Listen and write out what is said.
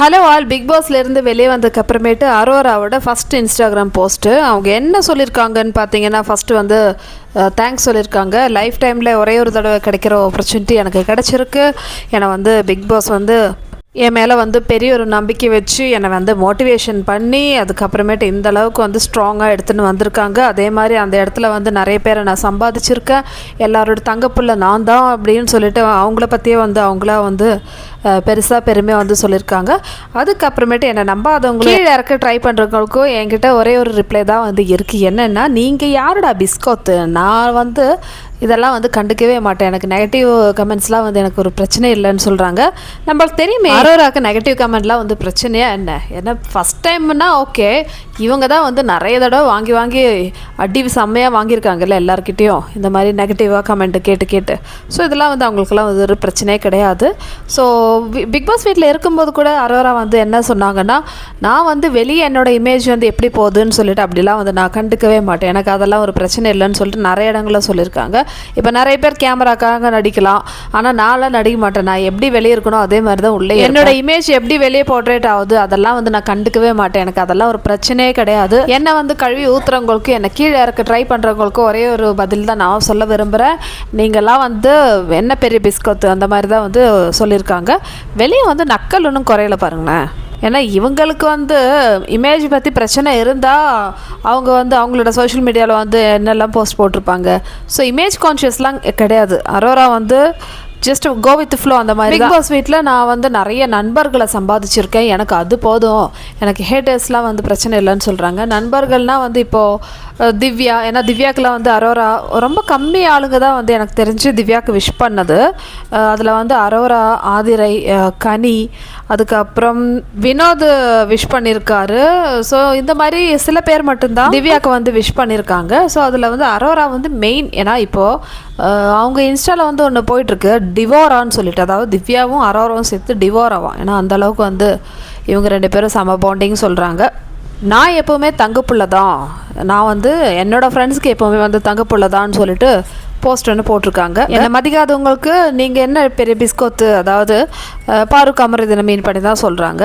Hello all, big பாஸ்லேருந்து வெளியே வந்ததுக்கப்புறமேட்டு அரோராவோட first Instagram post அவங்க என்ன சொல்லியிருக்காங்கன்னு பார்த்தீங்கன்னா, ஃபஸ்ட்டு வந்து தேங்க்ஸ் சொல்லியிருக்காங்க. லைஃப் டைமில் ஒரே ஒரு தடவை கிடைக்கிற ஆப்பர்ச்சுனிட்டி எனக்கு கிடச்சிருக்கு. என்னை வந்து பிக் பாஸ் வந்து என் மேலே வந்து பெரிய ஒரு நம்பிக்கை வச்சு என்னை வந்து மோட்டிவேஷன் பண்ணி அதுக்கப்புறமேட்டு இந்த அளவுக்கு வந்து ஸ்ட்ராங்காக எடுத்துன்னு வந்திருக்காங்க. அதே மாதிரி அந்த இடத்துல வந்து நிறைய பேரை நான் சம்பாதிச்சிருக்கேன். எல்லாரோட தங்கப்புள்ள நான் தான் அப்படின்னு சொல்லிட்டு அவங்கள பற்றியே வந்து அவங்களா வந்து பெருசாக பெருமையாக வந்து சொல்லியிருக்காங்க. அதுக்கப்புறமேட்டு என்னை நம்பாதவங்களும் கீழே இறக்க ட்ரை பண்ணுறவங்களுக்கும் என்கிட்ட ஒரே ஒரு ரிப்ளை தான் வந்து இருக்குது. என்னென்னா, நீங்கள் யாருடா பிஸ்கோத்து? நான் வந்து இதெல்லாம் வந்து கண்டுக்கவே மாட்டேன். எனக்கு நெகட்டிவ் கமெண்ட்ஸ்லாம் வந்து எனக்கு ஒரு பிரச்சனை இல்லைன்னு சொல்கிறாங்க. நம்மளுக்கு தெரியுமே அரோராக்கு நெகட்டிவ் கமெண்ட்லாம் வந்து பிரச்சனையாக என்ன ஃபஸ்ட் டைம்னா ஓகே, இவங்க தான் வந்து நிறைய தடவை வாங்கி வாங்கி அடி செம்மையாக வாங்கியிருக்காங்கல்ல எல்லாருக்கிட்டேயும் இந்த மாதிரி நெகட்டிவாக கமெண்ட்டு கேட்டு. ஸோ இதெல்லாம் வந்து அவங்களுக்குலாம் வந்து ஒரு பிரச்சனையே கிடையாது. ஸோ பிக் பாஸ் வீட்டில் இருக்கும்போது கூட அரோரா வந்து என்ன சொன்னாங்கன்னா, நான் வந்து வெளியே என்னோடய இமேஜ் வந்து எப்படி போகுதுன்னு சொல்லிட்டு அப்படிலாம் வந்து நான் கண்டுக்கவே மாட்டேன். எனக்கு அதெல்லாம் ஒரு பிரச்சனை இல்லைன்னு சொல்லிட்டு நிறைய இடங்களில் சொல்லியிருக்காங்க. இப்போ நிறைய பேர் கேமராக்காக நடிக்கலாம், ஆனால் நான்லாம் நடிக்க மாட்டேன். நான் எப்படி வெளியே இருக்கணும் அதே மாதிரி தான் உள்ளே. என்னோடய இமேஜ் எப்படி வெளியே போர்ட்ரேட் ஆகுது அதெல்லாம் வந்து நான் கண்டுக்கவே மாட்டேன். எனக்கு அதெல்லாம் ஒரு பிரச்சனையே கிடையாது. என்னை வந்து கழுவி ஊற்றுறவங்களுக்கும் என்னை கீழே இறக்க ட்ரை பண்ணுறவங்களுக்கும் ஒரே ஒரு பதில் தான் நான் சொல்ல விரும்புகிறேன். நீங்கள்லாம் வந்து என்ன பெரிய பிஸ்கோத்து அந்த மாதிரி தான் வந்து சொல்லியிருக்காங்க. வெளியே வந்து நக்கல் ஒன்றும் குறையில பாருங்களேன். ஏன்னா இவங்களுக்கு வந்து இமேஜ் பற்றி பிரச்சனை இருந்தால் அவங்க வந்து அவங்களோட சோஷியல் மீடியாவில் வந்து என்னெல்லாம் போஸ்ட் போட்டிருப்பாங்க. ஸோ இமேஜ் கான்ஷியஸ்லாம் கிடையாது. அரோரா வந்து ஜஸ்ட் கோ வித் ஃப்ளோ அந்த மாதிரி. பிக் பாஸ் வீட்டில் நான் வந்து நிறைய நண்பர்களை சம்பாதிச்சிருக்கேன், எனக்கு அது போதும், எனக்கு ஹேட்டர்ஸ்லாம் வந்து பிரச்சனை இல்லைன்னு சொல்கிறாங்க. நண்பர்கள்னால் வந்து இப்போது திவ்யா, ஏன்னா திவ்யாக்கெலாம் வந்து அரோரா ரொம்ப கம்மி ஆளுங்க தான் வந்து எனக்கு தெரிஞ்சு திவ்யாவுக்கு விஷ் பண்ணது. அதில் வந்து அரோரா, ஆதிரை, கனி, அதுக்கப்புறம் வினோத் விஷ் பண்ணியிருக்காரு. ஸோ இந்த மாதிரி சில பேர் மட்டும்தான் திவ்யாவுக்கு வந்து விஷ் பண்ணியிருக்காங்க. ஸோ அதில் வந்து அரோரா வந்து மெயின். ஏன்னா இப்போது அவங்க இன்ஸ்டாவில் வந்து ஒன்று போயிட்டுருக்கு, டிவோரான்னு சொல்லிட்டு, அதாவது திவ்யாவும் அரோராவும் சேர்த்து டிவோராவாம். ஏன்னா அந்தளவுக்கு வந்து இவங்க ரெண்டு பேரும் சம பாண்டிங் சொல்கிறாங்க. நான் எப்போவுமே தங்கப்புள்ள தான், நான் வந்து என்னோடய ஃப்ரெண்ட்ஸுக்கு எப்போவுமே வந்து தங்கப்புள்ள தான்னு சொல்லிட்டு போஸ்ட் ஒன்று போட்டிருக்காங்க. என்னை மதிக்காதவங்களுக்கு நீங்கள் என்ன பெரிய பிஸ்கோத்து, அதாவது பாரு கமர் இதை மீன் பண்ணி தான் சொல்கிறாங்க.